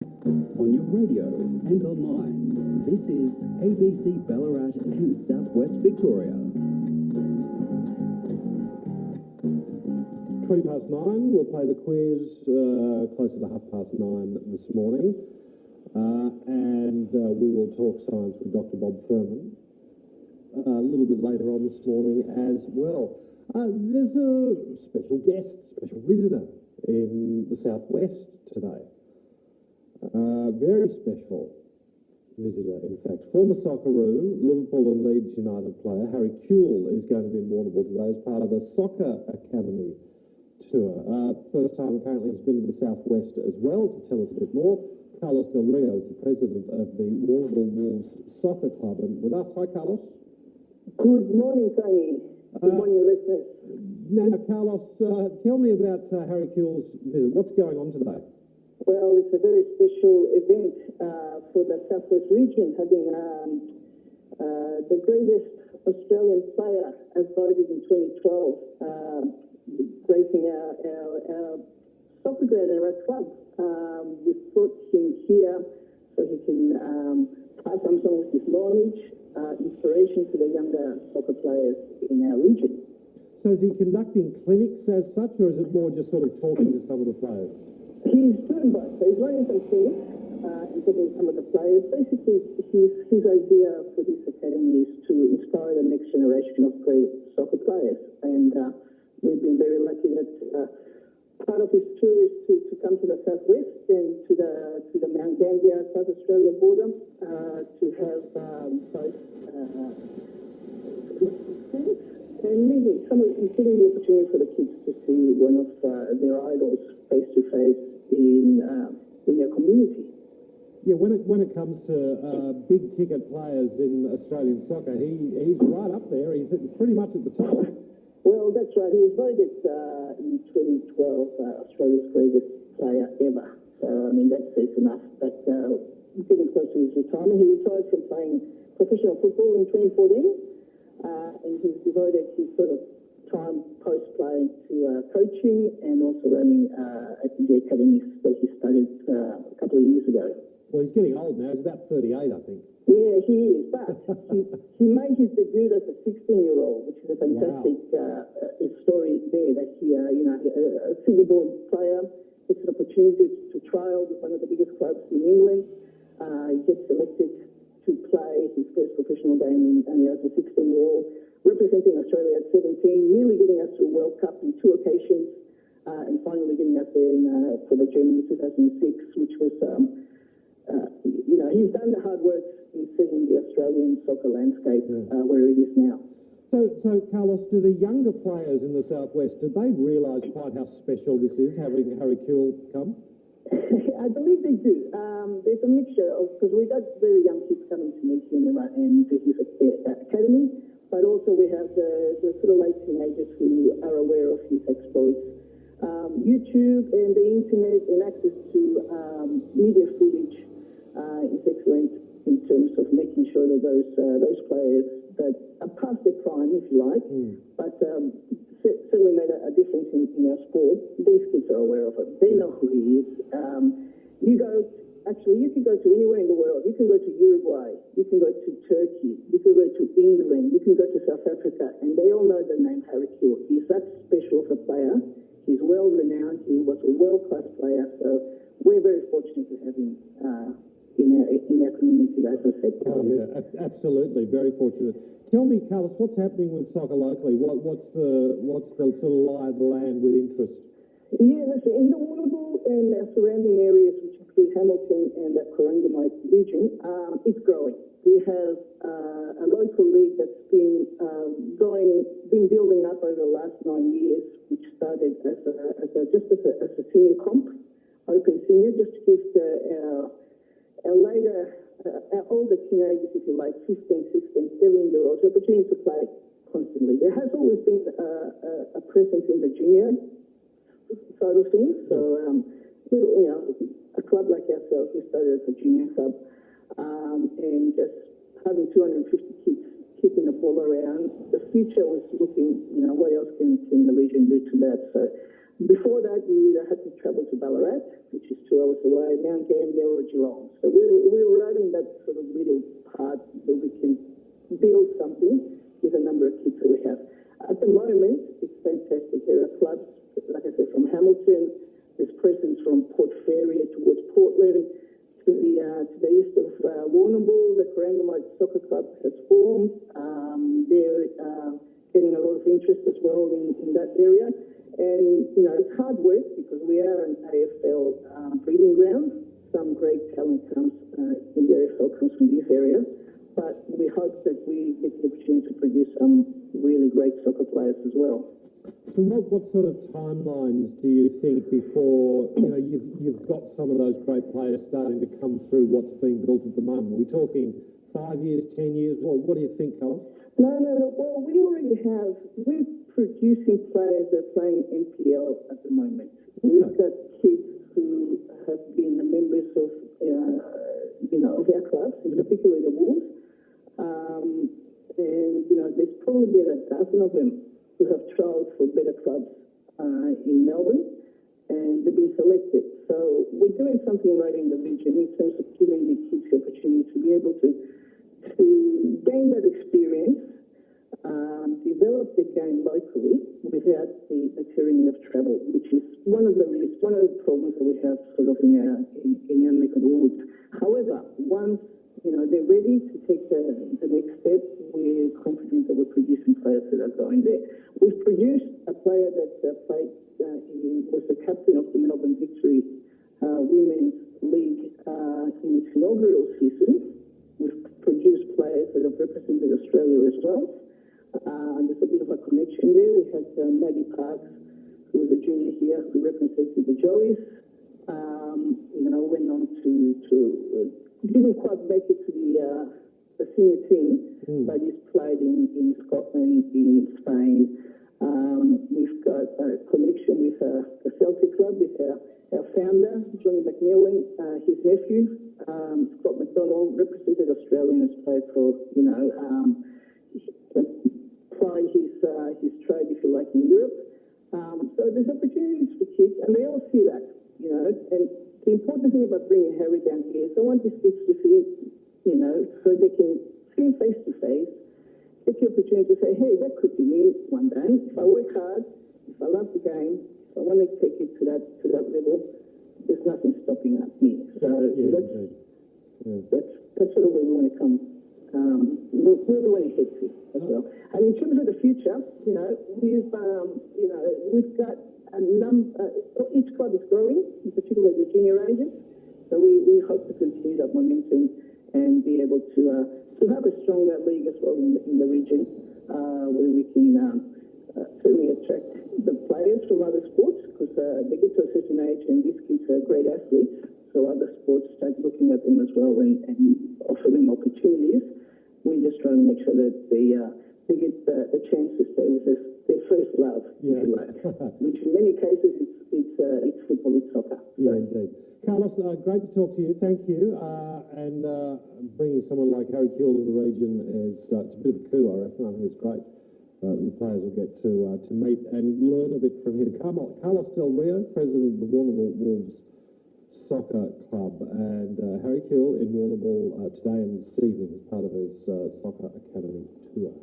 On your radio and online, this is ABC Ballarat and Southwest Victoria. 9:20, we'll play the quiz closer to 9:30 this morning. And we will talk science with Dr. Bob Furman a little bit later on this morning as well. There's a special guest, special visitor in the Southwest today. Very special visitor, in fact. Former Socceroo, Liverpool and Leeds United player, Harry Kewell is going to be in Warrnambool today as part of a soccer academy tour. First time apparently he's been to the Southwest as well. To tell us a bit more, Carlos Del Rio is the president of the Warrnambool Wolves Soccer Club, and with us. Hi, Carlos. Good morning, Tony. Good morning, listeners. Now, Carlos, tell me about Harry Kewell's visit. What's going on today? Well, it's a very special event for the Southwest region, having the greatest Australian player as voted in 2012, gracing our soccer ground and our club. We've brought him here so he can pass on some of his knowledge, inspiration to the younger soccer players in our region. So is he conducting clinics as such, or is it more just sort of talking to some of the players? He's doing both. So he's running some clinics and talking to some of the players. Basically, his idea for this academy is to inspire the next generation of great soccer players. And we've been very lucky that part of his tour is to come to the Southwest and to the Mount Gambier, South Australia border to have both clinics and meeting. He's getting the opportunity for the kids to see one of their idols face to face in their community. Yeah, when it comes to big ticket players in Australian soccer, he's right up there. He's pretty much at the top. Well, that's right. He was voted in 2012 Australia's greatest player ever. So, I mean, that says enough. But getting close to his retirement, he retired from playing professional football in 2014, and he's devoted his sort of time post-play to coaching and also running at the academies that he started a couple of years ago. Well, he's getting old now. He's about 38, I think. Yeah, he is. But he made his debut as a 16-year-old, which is a fantastic story there. That he, a Sydney-born player gets an opportunity to trial with one of the biggest clubs in England. He gets selected to play his first professional game as a 16-year-old, representing Australia at 17, nearly getting us to a World Cup in 2 occasions, and finally getting us there for the Germany 2006, which was, he's done the hard work in setting the Australian soccer landscape where it is now. So, Carlos, do the younger players in the Southwest, did they realise quite how special this is, having Harry Kewell come? I believe they do. There's a mixture of, because we got very young kids coming to meet him and to his academy, but also we have the sort of late teenagers who are aware of his exploits. YouTube and the internet and access to media footage is excellent in terms of making sure that those players that are past their prime, if you like, but certainly made a difference in our sport. These kids are aware of it. They know who he is. You can go to anywhere in the world. You can go to Uruguay. You can go to Turkey. You can go to England. You can go to South Africa, and they all know the name Harry Kewell. He's that special of a player. He's well renowned. He was a world-class player. So we're very fortunate to have him in our community, as I said. Oh, yeah, absolutely. Very fortunate. Tell me, Carlos, what's happening with soccer locally? What's the sort of lie of the land with interest? Yeah, listen, in the Warrnambool and surrounding areas, which include Hamilton and the Warrnambool region, it's growing. We have a local league that's been building up over the last 9 years, which started as a senior comp, open senior, just to give our older teenagers, if you like, 15, 16, 17-year-olds, the opportunity to play constantly. There has always been a presence in the junior side of things. So, a club like ourselves, we started as a junior club, and just having 250 kids kicking the ball around. The future was looking, what else can the region do to that? So Before that, you either had to travel to Ballarat, which is 2 hours away, Mount Gambier or Geelong. So we were right in that sort of middle part where we can build something with a number of kids that we have. At the moment, it's fantastic. There are clubs, like I said, from Hamilton. There's presence from Port Fairy towards Portland to the east of Warrnambool. The Warrnambool Soccer Club has formed. They're getting a lot of interest as well in that area. And, you know, it's hard work because we are an AFL breeding ground. Some great talent comes in the AFL comes from this area. But we hope that we get the opportunity to produce some really great soccer players as well. So what sort of timelines do you think before, you know, you've got some of those great players starting to come through what's being built at the moment? Are we talking 5 years, 10 years? What do you think, Carl? No. Well, we're producing players that are playing NPL at the moment. Okay. We've got kids who have been members of, of our clubs, in particular the Wolves. And, you know, there's probably about a dozen of them who have trialled for better clubs in Melbourne, and they've been selected. So we're doing something right in the region in terms of giving the kids the opportunity to be able to gain that experience, develop the game locally without the tyranny of travel, which is one of the problems that we have sort of in our neck of the woods. However, once they're ready to take the next step, we're confident that we're producing players that are going there. We've produced a player that was the captain of the Melbourne Victory Women's League in its inaugural season. We've produced players that have represented Australia as well. There's a bit of a connection there. We had Maddie Parks, who was a junior here, who represented the Joeys. Went on to didn't quite make it to the senior team, but he's played in Scotland, in Spain. We've got a connection with the Celtic Club, with our founder, Johnny McMillan, his nephew, Scott McDonald, represented Australia and has played for, applied his trade, if you like, in Europe. So there's opportunities for kids, and they all see that, and the important thing about bringing Harry down here is I want these kids to see, so they can see him face to face, get the opportunity to say, hey, that could be me one day. If I work hard, if I love the game, if I want to take it to that level, there's nothing stopping me. So that's sort of where we want to come. Where we want to head to as well. And in terms of the future, we've got a number. Each club is growing, in particular the junior ages. So we hope to continue that momentum and be able to have a stronger league as well in the region, where we can certainly attract the players from other sports, because they get to a certain age and these kids are great athletes. So other sports start looking at them as well and offer them opportunities. We're just trying to make sure that they get the chance to stay with us, their first love, if you like, which in many cases it's football, it's soccer. Yeah, indeed. Carlos, great to talk to you. Thank you. And bringing someone like Harry Kewell to the region is it's a bit of a coup, I reckon. I think it's great. The players will get to meet and learn a bit from him. Carlos Del Rio, president of the Warrnambool Wolves Soccer Club, and Harry Kewell in Warrnambool today and this evening as part of his Soccer Academy tour.